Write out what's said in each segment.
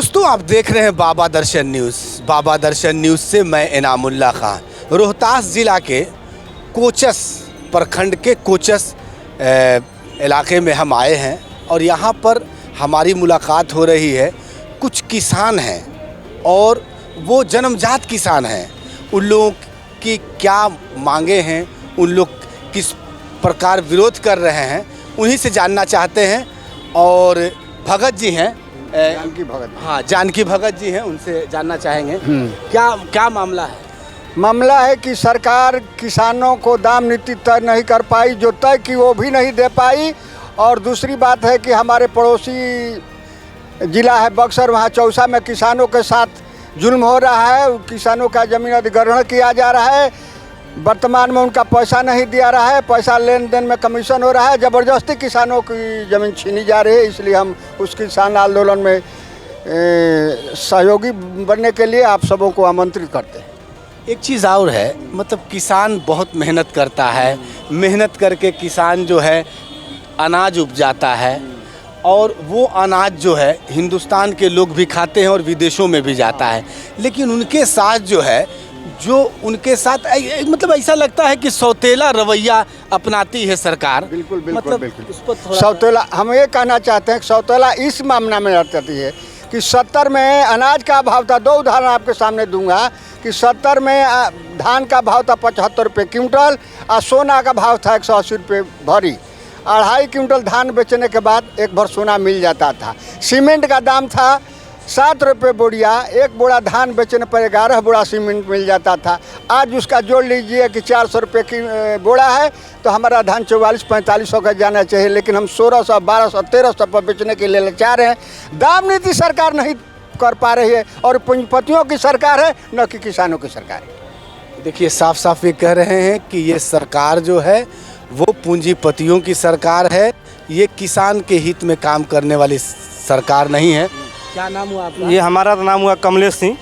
दोस्तों, आप देख रहे हैं बाबा दर्शन न्यूज़। बाबा दर्शन न्यूज़ से मैं इनामुल्ला खान। रोहतास ज़िला के कोचस प्रखंड के कोचस इलाके में हम आए हैं और यहाँ पर हमारी मुलाकात हो रही है। कुछ किसान हैं और वो जन्मजात किसान हैं। उन लोगों की क्या मांगे हैं, उन लोग किस प्रकार विरोध कर रहे हैं, उन्हीं से जानना चाहते हैं। और भगत जी हैं, जानकी भगत। हाँ, जानकी भगत जी हैं, उनसे जानना चाहेंगे क्या क्या मामला है। मामला है कि सरकार किसानों को दाम नीति तय नहीं कर पाई, जो तय की वो भी नहीं दे पाई। और दूसरी बात है कि हमारे पड़ोसी ज़िला है बक्सर, वहाँ चौसा में किसानों के साथ जुल्म हो रहा है। किसानों का ज़मीन अधिग्रहण किया जा रहा है। वर्तमान में उनका पैसा नहीं दिया रहा है, पैसा लेन देन में कमीशन हो रहा है। ज़बरदस्ती किसानों की ज़मीन छीनी जा रही है। इसलिए हम उस किसान आंदोलन में सहयोगी बनने के लिए आप सबों को आमंत्रित करते हैं। एक चीज़ और है, मतलब किसान बहुत मेहनत करता है। मेहनत करके किसान जो है अनाज उपजाता है और वो अनाज जो है हिंदुस्तान के लोग भी खाते हैं और विदेशों में भी जाता है। लेकिन उनके साथ जो है, जो उनके साथ मतलब ऐसा लगता है कि सौतेला रवैया अपनाती है सरकार। बिल्कुल बिल्कुल मतलब बिल्कुल उस पर थोड़ा सौतेला हम ये कहना चाहते हैं कि सौतेला इस मामला में रहती है कि 70 में अनाज का भाव था। 2 उदाहरण आपके सामने दूंगा कि 70 में धान का भाव था 75 रुपये क्विंटल और सोना का भाव था 180 रुपये भरी। 2.5 क्विंटल धान बेचने के बाद एक भर सोना मिल जाता था। सीमेंट का दाम था 7 रुपये बोरिया। एक बोरा धान बेचने पर 11 बोरा सीमेंट मिल जाता था। आज उसका जोड़ लीजिए कि 400 रुपये की बोरा है, तो हमारा धान 4400-4500 का जाना चाहिए। लेकिन हम 1600, 1200, 1300 पर बेचने के लिए लाचार हैं। दाम नीति सरकार नहीं कर पा रही है और पूंजीपतियों की सरकार है, न कि किसानों की सरकार है। देखिए, साफ साफ ये कह रहे हैं कि ये सरकार जो है वो पूंजीपतियों की सरकार है, ये किसान के हित में काम करने वाली सरकार नहीं है। क्या नाम हुआ आपका? ये हमारा नाम हुआ कमलेश सिंह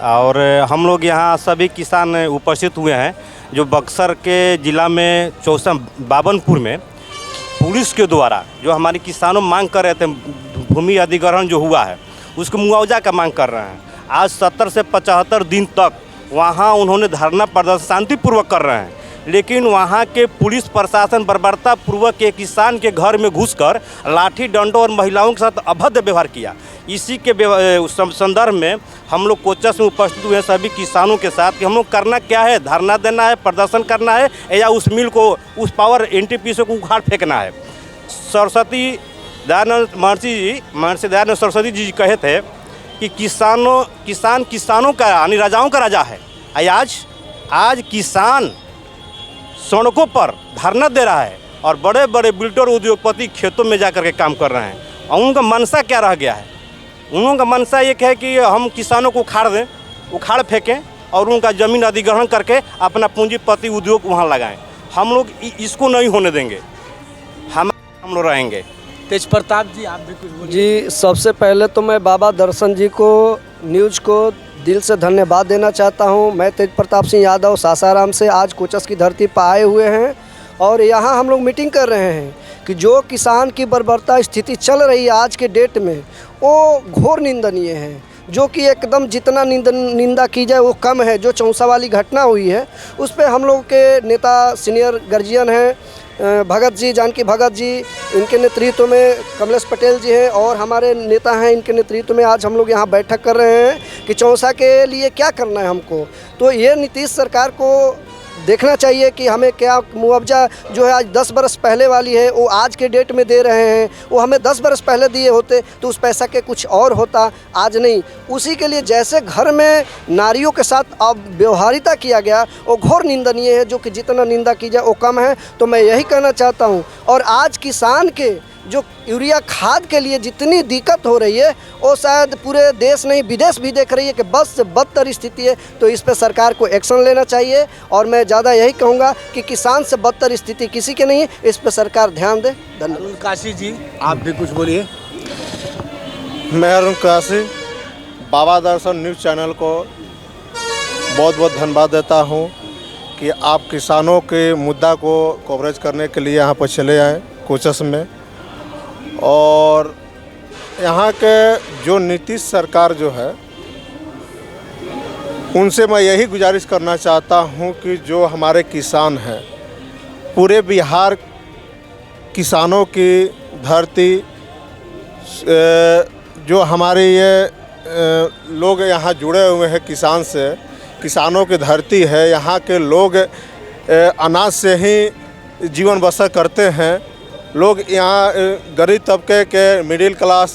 और हम लोग यहाँ सभी किसान उपस्थित हुए हैं जो बक्सर के ज़िला में चौसा बाबनपुर में पुलिस के द्वारा जो हमारे किसानों मांग कर रहे थे, भूमि अधिग्रहण जो हुआ है उसको मुआवजा का मांग कर रहे हैं। आज 70 से 75 दिन तक वहाँ उन्होंने धरना प्रदर्शन शांतिपूर्वक कर रहे हैं, लेकिन वहाँ के पुलिस प्रशासन बर्बरतापूर्वक एक किसान के घर में घुसकर लाठी डंडों और महिलाओं के साथ अभद्र व्यवहार किया। इसी के संदर्भ में हम लोग कोचस में उपस्थित हुए सभी किसानों के साथ कि हम लोग करना क्या है, धरना देना है, प्रदर्शन करना है या उस मिल को, उस पावर एनटीपीसी को उखाड़ फेंकना है। सरस्वती दयानंद महर्षि दयानंद सरस्वती जी कहे थे कि किसानों का यानी राजाओं का राजा है। आज किसान सड़कों पर धरना दे रहा है और बड़े बड़े बिल्डर उद्योगपति खेतों में जाकर के काम कर रहे हैं। और उनका मनसा क्या रह गया है? उनका मनसा एक है कि हम किसानों को उखाड़ फेंकें और उनका ज़मीन अधिग्रहण करके अपना पूंजीपति उद्योग वहाँ लगाएं। हम लोग इसको नहीं होने देंगे, हम लोग रहेंगे। तेज प्रताप जी, आप भी कुछ बोलिए। जी, सबसे पहले तो मैं बाबा दर्शन जी को, न्यूज़ को दिल से धन्यवाद देना चाहता हूं। मैं तेज प्रताप सिंह यादव सासाराम से आज कोचस की धरती पर आए हुए हैं और यहां हम लोग मीटिंग कर रहे हैं कि जो किसान की बर्बरता स्थिति चल रही है आज के डेट में, वो घोर निंदनीय है। जो कि एकदम जितना निंदा की जाए वो कम है। जो चौसा वाली घटना हुई है उस पर हम लोग के नेता सीनियर गार्जियन हैं भगत जी, जानकी भगत जी, इनके नेतृत्व में कमलेश पटेल जी हैं और हमारे नेता हैं, इनके नेतृत्व में आज हम लोग यहाँ बैठक कर रहे हैं कि चौसा के लिए क्या करना है हमको। तो ये नीतीश सरकार को देखना चाहिए कि हमें क्या मुआवजा जो है आज 10 बरस पहले वाली है वो आज के डेट में दे रहे हैं। वो हमें 10 बरस पहले दिए होते तो उस पैसा के कुछ और होता, आज नहीं। उसी के लिए जैसे घर में नारियों के साथ अब व्यवहारिता किया गया वो घोर निंदनीय है, जो कि जितना निंदा की जाए वो कम है। तो मैं यही कहना चाहता हूँ। और आज किसान के जो यूरिया खाद के लिए जितनी दिक्कत हो रही है वो शायद पूरे देश नहीं विदेश भी देख रही है कि बस से बदतर स्थिति है। तो इस पर सरकार को एक्शन लेना चाहिए और मैं ज़्यादा यही कहूँगा कि किसान से बदतर स्थिति किसी के नहीं है, इस पर सरकार ध्यान दे। धन्यवाद। अरुण काशी जी, आप भी कुछ बोलिए। मैं अरुण काशी बाबा दर्शन न्यूज़ चैनल को बहुत बहुत धन्यवाद देता हूँ कि आप किसानों के मुद्दा को कवरेज करने के लिए यहाँ पर चले आए कोचस में। और यहाँ के जो नीतीश सरकार जो है उनसे मैं यही गुजारिश करना चाहता हूँ कि जो हमारे किसान हैं, पूरे बिहार किसानों की धरती, जो हमारे ये लोग यहाँ जुड़े हुए हैं किसान से, किसानों की धरती है। यहाँ के लोग अनाज से ही जीवन बसर करते हैं। लोग यहाँ गरीब तबके के, मिडिल क्लास,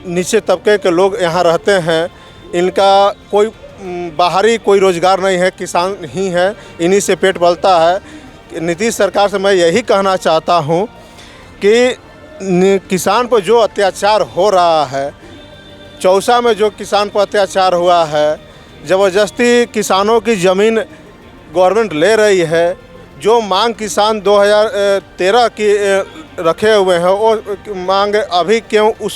नीचे तबके के लोग यहाँ रहते हैं। इनका कोई बाहरी कोई रोज़गार नहीं है, किसान ही है, इन्हीं से पेट पलता है। नीतीश सरकार से मैं यही कहना चाहता हूँ कि किसान पर जो अत्याचार हो रहा है, चौसा में जो किसान पर अत्याचार हुआ है, ज़बरदस्ती किसानों की ज़मीन गवर्नमेंट ले रही है, जो मांग किसान 2013 की रखे हुए हैं वो मांग अभी क्यों उस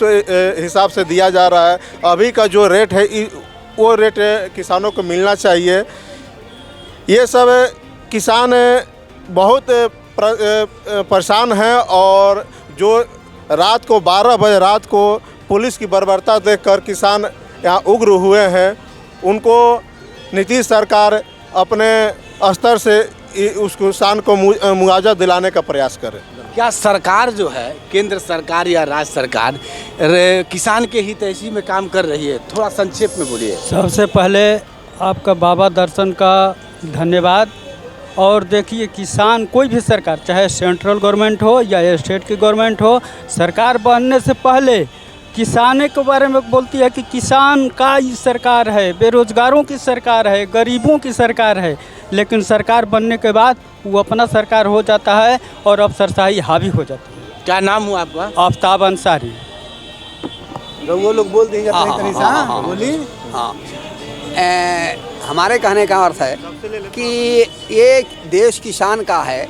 हिसाब से दिया जा रहा है? अभी का जो रेट है वो रेट किसानों को मिलना चाहिए। ये सब किसान बहुत परेशान हैं और जो रात को 12 बजे रात को पुलिस की बर्बरता देखकर किसान यहाँ उग्र हुए हैं, उनको नीतीश सरकार अपने स्तर से उस किसान को मुआवजा दिलाने का प्रयास करे। क्या सरकार जो है, केंद्र सरकार या राज्य सरकार किसान के हितैषी में काम कर रही है? थोड़ा संक्षेप में बोलिए। सबसे पहले आपका बाबा दर्शन का धन्यवाद। और देखिए, किसान कोई भी सरकार, चाहे सेंट्रल गवर्नमेंट हो या स्टेट की गवर्नमेंट हो, सरकार बनने से पहले किसानों के बारे में बोलती है कि किसान का ही सरकार है, बेरोजगारों की सरकार है, गरीबों की सरकार है। लेकिन सरकार बनने के बाद वो अपना सरकार हो जाता है और अफसरशाही हावी हो जाती है। क्या नाम हुआ आपका? आफ्ताब अंसारी। वो लोग बोल देंगे अपने तरीका। बोली। हमारे कहने का अर्थ है कि ये देश किसान का है,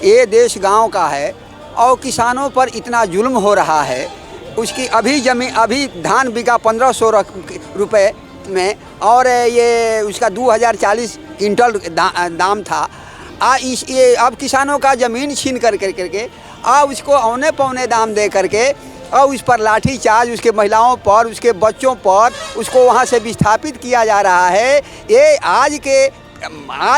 ये देश गांव का है और किसानों पर इतना जुल्म हो रहा है। उसकी अभी धान बिका 1500 रुपये में और ये उसका 2040 क्विंटल दाम था। ये अब किसानों का ज़मीन छीन करके उसको औने पौने दाम दे करके और उस पर लाठी चार्ज उसके महिलाओं पर, उसके बच्चों पर, उसको वहाँ से विस्थापित किया जा रहा है। ये आज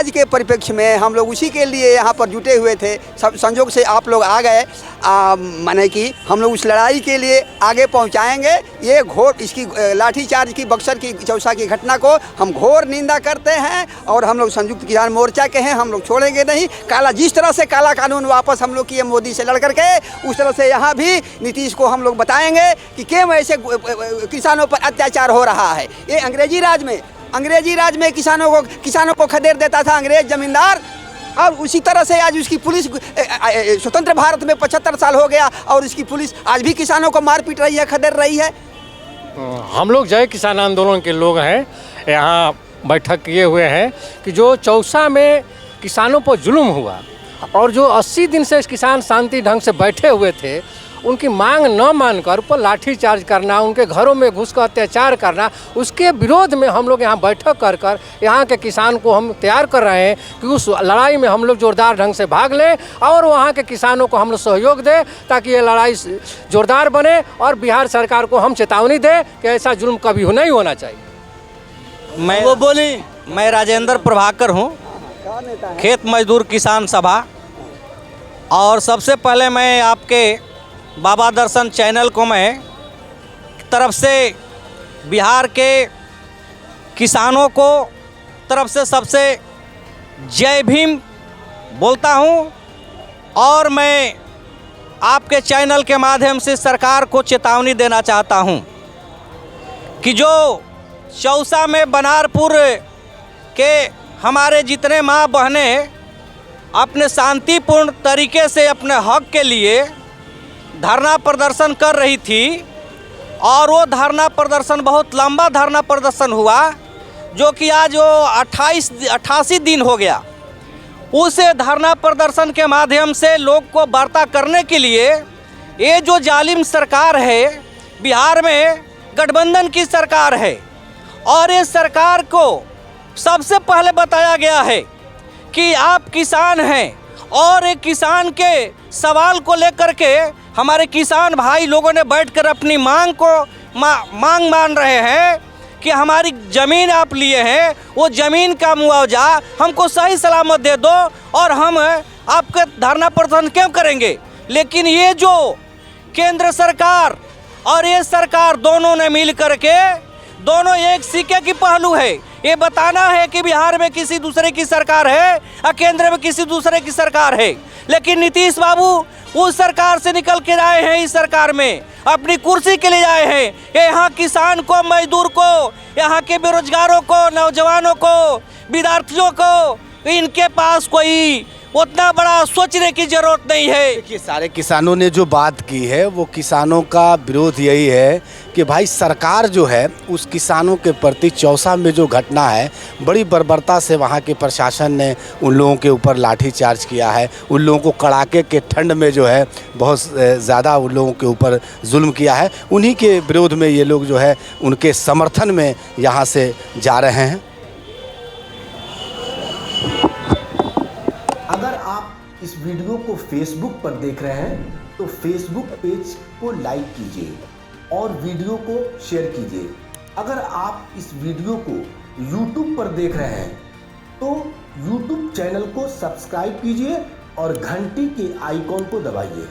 के परिप्रेक्ष्य में हम लोग उसी के लिए यहाँ पर जुटे हुए थे। सब संजोग से आप लोग आ गए। माने कि हम लोग उस लड़ाई के लिए आगे पहुँचाएंगे। ये घोर इसकी लाठीचार्ज की, बक्सर की, चौसा की घटना को हम घोर निंदा करते हैं और हम लोग संयुक्त किसान मोर्चा के हैं, हम लोग छोड़ेंगे नहीं। जिस तरह से काला कानून वापस हम लोग किए मोदी से लड़ करके, उस तरह से यहाँ भी नीतीश को हम लोग बताएंगे कि क्यों ऐसे किसानों पर अत्याचार हो रहा है। ये अंग्रेजी राज में किसानों को खदेड़ देता था अंग्रेज जमींदार, और उसी तरह से आज उसकी पुलिस, स्वतंत्र भारत में 75 साल हो गया और उसकी पुलिस आज भी किसानों को मार पीट रही है, खदेड़ रही है। हम लोग जय किसान आंदोलन के लोग हैं, यहाँ बैठक किए हुए हैं कि जो चौसा में किसानों पर जुल्म हुआ और जो 80 दिन से किसान शांति ढंग से बैठे हुए थे, उनकी मांग न मानकर ऊपर लाठी चार्ज करना, उनके घरों में घुसकर अत्याचार करना, उसके विरोध में हम लोग यहाँ बैठक कर यहाँ के किसान को हम तैयार कर रहे हैं कि उस लड़ाई में हम लोग जोरदार ढंग से भाग लें और वहाँ के किसानों को हम लोग सहयोग दें ताकि ये लड़ाई जोरदार बने। और बिहार सरकार को हम चेतावनी दें कि ऐसा जुल्म कभी नहीं होना चाहिए। मैं राजेंद्र प्रभाकर हूँ, खेत मजदूर किसान सभा। और सबसे पहले मैं आपके बाबा दर्शन चैनल को मैं तरफ से बिहार के किसानों को तरफ से सबसे जय भीम बोलता हूं। और मैं आपके चैनल के माध्यम से सरकार को चेतावनी देना चाहता हूं कि जो चौसा में बनारपुर के हमारे जितने माँ बहनें अपने शांतिपूर्ण तरीके से अपने हक के लिए धरना प्रदर्शन कर रही थी, और वो धरना प्रदर्शन बहुत लंबा धरना प्रदर्शन हुआ, जो कि आज वो 88 दिन हो गया। उस धरना प्रदर्शन के माध्यम से लोग को वार्ता करने के लिए ये जो जालिम सरकार है, बिहार में गठबंधन की सरकार है, और ये सरकार को सबसे पहले बताया गया है कि आप किसान हैं और एक किसान के सवाल को लेकर के हमारे किसान भाई लोगों ने बैठकर अपनी मांग को मांग मान रहे हैं कि हमारी ज़मीन आप लिए हैं, वो ज़मीन का मुआवजा हमको सही सलामत दे दो और हम आपके धरना प्रदर्शन क्यों करेंगे। लेकिन ये जो केंद्र सरकार और ये सरकार दोनों ने मिल करके, दोनों एक सिक्के की पहलू है। ये बताना है कि बिहार में किसी दूसरे की सरकार है और केंद्र में किसी दूसरे की सरकार है, लेकिन नीतीश बाबू उस सरकार से निकल कर आए हैं, इस सरकार में अपनी कुर्सी के लिए आए हैं। यहाँ किसान को, मजदूर को, यहाँ के बेरोजगारों को, नौजवानों को, विद्यार्थियों को, इनके पास कोई उतना बड़ा सोचने की जरूरत नहीं है। देखिए, सारे किसानों ने जो बात की है वो किसानों का विरोध यही है कि भाई सरकार जो है उस किसानों के प्रति चौसा में जो घटना है, बड़ी बर्बरता से वहाँ के प्रशासन ने उन लोगों के ऊपर लाठीचार्ज किया है, उन लोगों को कड़ाके के ठंड में जो है बहुत ज़्यादा उन लोगों के ऊपर जुल्म किया है। उन्हीं के विरोध में ये लोग जो है उनके समर्थन में यहाँ से जा रहे हैं। अगर आप इस वीडियो को फेसबुक पर देख रहे हैं तो फेसबुक पेज को लाइक कीजिए और वीडियो को शेयर कीजिए। अगर आप इस वीडियो को यूट्यूब पर देख रहे हैं तो यूट्यूब चैनल को सब्सक्राइब कीजिए और घंटी के आइकॉन को दबाइए।